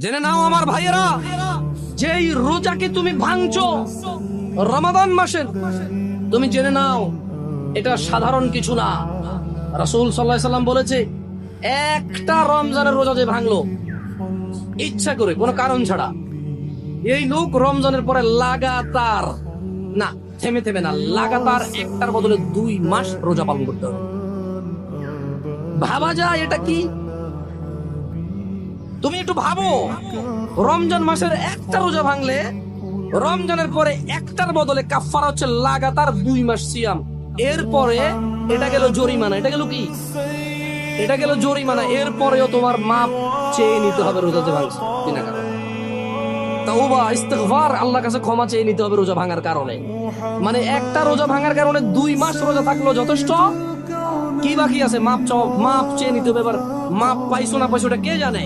জেনে নাও আমার ভাইয়েরা, যে এই রোজাকে তুমি ভাঙছো রমাদান মাসের, তুমি জেনে নাও এটা সাধারণ কিছু না। রাসূল সাল্লাল্লাহু আলাইহি সাল্লাম বলেছে, একটা রমজানের রোজা যে ভাঙলো ইচ্ছা করে কোনো কারণ ছাড়া, এই লোক রমজানের পরে লাগাতার না, থেমে থেমে না, লাগাতার একটার বদলে 2 মাস রোজা পালন করতে হবে। ভাবা যায় এটা কি? তুমি একটু ভাবো, রমজান মাসের একটা রোজা ভাঙলে রমজানের পরে একটার বদলে কাফারা হচ্ছে লাগাতার 2 মাস সিয়াম। এরপরে এটা গেল জরিমানা। এটা গেল কি? এটা গেল জরিমানা। এরপরেও তোমার মাপ চেয়ে নিতে হবে রোজা যে ভাঙছে বিনা কারণে। তাওবা, ইস্তিগফার, আল্লাহর কাছে ক্ষমা চেয়ে নিতে হবে রোজা ভাঙার কারণে। মানে একটা রোজা ভাঙার কারণে 2 মাস রোজা থাকলো যথেষ্ট। কি বাকি আছে? মাপ চেয়ে নিতে হবে। এবার মাপ পাইছো না পাইছো ওটা কে জানে।